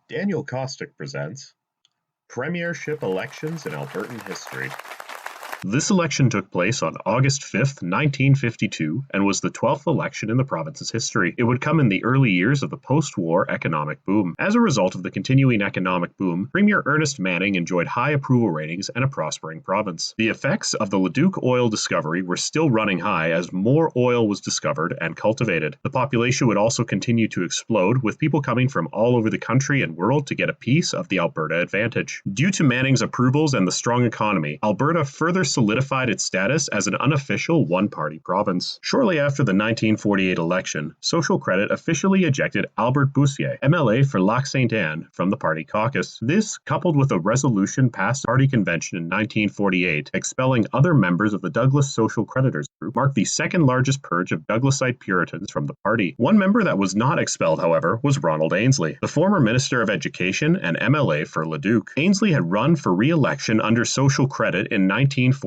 Daniel Kostick presents Premiership Elections in Albertan History. This election took place on August 5th, 1952, and was the 12th election in the province's history. It would come in the early years of the post-war economic boom. As a result of the continuing economic boom, Premier Ernest Manning enjoyed high approval ratings and a prospering province. The effects of the Leduc oil discovery were still running high as more oil was discovered and cultivated. The population would also continue to explode, with people coming from all over the country and world to get a piece of the Alberta advantage. Due to Manning's approvals and the strong economy, Alberta further solidified its status as an unofficial one-party province. Shortly after the 1948 election, Social Credit officially ejected Albert Boursier, MLA for Lac-Sainte-Anne, from the party caucus. This, coupled with a resolution passed at the party convention in 1948 expelling other members of the Douglas Social Creditors group, marked the second largest purge of Douglasite Puritans from the party. One member that was not expelled, however, was Ronald Ainslie, the former Minister of Education and MLA for Leduc. Ainslie had run for re-election under Social Credit in 1948,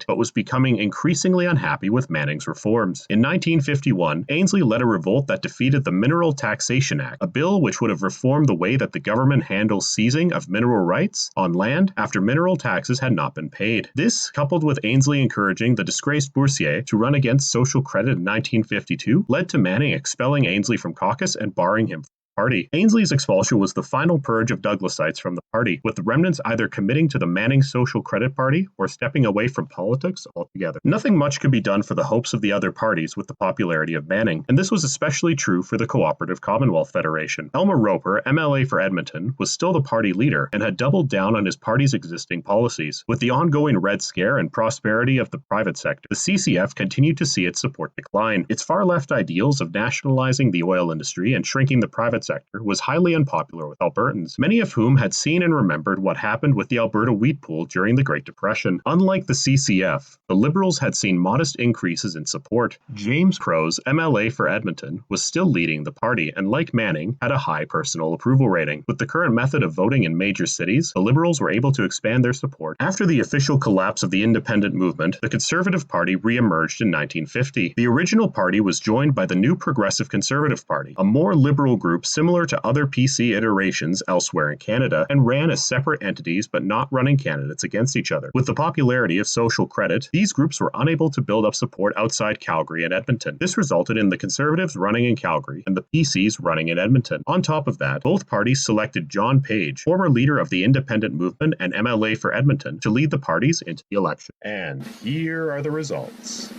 but was becoming increasingly unhappy with Manning's reforms. In 1951, Ainslie led a revolt that defeated the Mineral Taxation Act, a bill which would have reformed the way that the government handles seizing of mineral rights on land after mineral taxes had not been paid. This, coupled with Ainslie encouraging the disgraced Boursier to run against Social Credit in 1952, led to Manning expelling Ainslie from caucus and barring him from party. Ainslie's expulsion was the final purge of Douglasites from the party, with the remnants either committing to the Manning Social Credit Party or stepping away from politics altogether. Nothing much could be done for the hopes of the other parties with the popularity of Manning, and this was especially true for the Cooperative Commonwealth Federation. Elmer Roper, MLA for Edmonton, was still the party leader and had doubled down on his party's existing policies. With the ongoing Red Scare and prosperity of the private sector, the CCF continued to see its support decline. Its far-left ideals of nationalizing the oil industry and shrinking the private sector was highly unpopular with Albertans, many of whom had seen and remembered what happened with the Alberta wheat pool during the Great Depression. Unlike the CCF, the Liberals had seen modest increases in support. James Prose, MLA for Edmonton, was still leading the party and, like Manning, had a high personal approval rating. With the current method of voting in major cities, the Liberals were able to expand their support. After the official collapse of the independent movement, the Conservative Party re-emerged in 1950. The original party was joined by the new Progressive Conservative Party, a more liberal group similar to other PC iterations elsewhere in Canada, and ran as separate entities but not running candidates against each other. With the popularity of Social Credit, these groups were unable to build up support outside Calgary and Edmonton. This resulted in the Conservatives running in Calgary and the PCs running in Edmonton. On top of that, both parties selected John Page, former leader of the independent movement and MLA for Edmonton, to lead the parties into the election. And here are the results.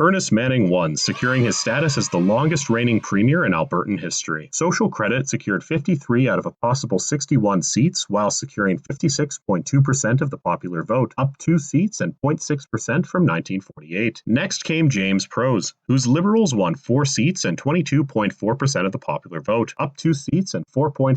Ernest Manning won, securing his status as the longest reigning premier in Albertan history. Social Credit secured 53 out of a possible 61 seats, while securing 56.2% of the popular vote, up 2 seats and 0.6% from 1948. Next came James Prose, whose Liberals won 4 seats and 22.4% of the popular vote, up 2 seats and 4.5%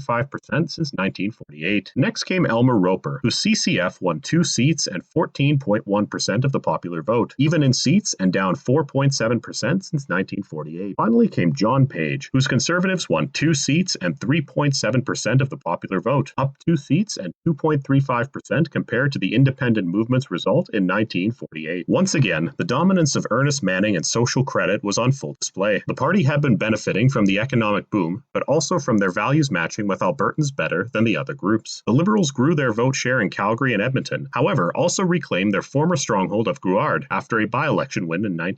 since 1948. Next came Elmer Roper, whose CCF won 2 seats and 14.1% of the popular vote, even in seats and down 4.7% since 1948. Finally came John Page, whose Conservatives won 2 seats and 3.7% of the popular vote, up 2 seats and 2.35% compared to the independent movement's result in 1948. Once again, the dominance of Ernest Manning and Social Credit was on full display. The party had been benefiting from the economic boom, but also from their values matching with Albertans better than the other groups. The Liberals grew their vote share in Calgary and Edmonton, however, also reclaimed their former stronghold of Grouard after a by-election win in 1951.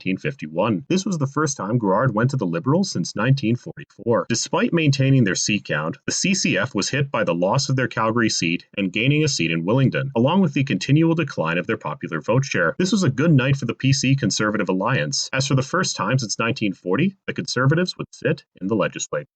This was the first time Grouard went to the Liberals since 1944. Despite maintaining their seat count, the CCF was hit by the loss of their Calgary seat and gaining a seat in Willingdon, along with the continual decline of their popular vote share. This was a good night for the PC Conservative Alliance, as for the first time since 1940, the Conservatives would sit in the legislature.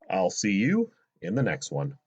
I'll see you in the next one.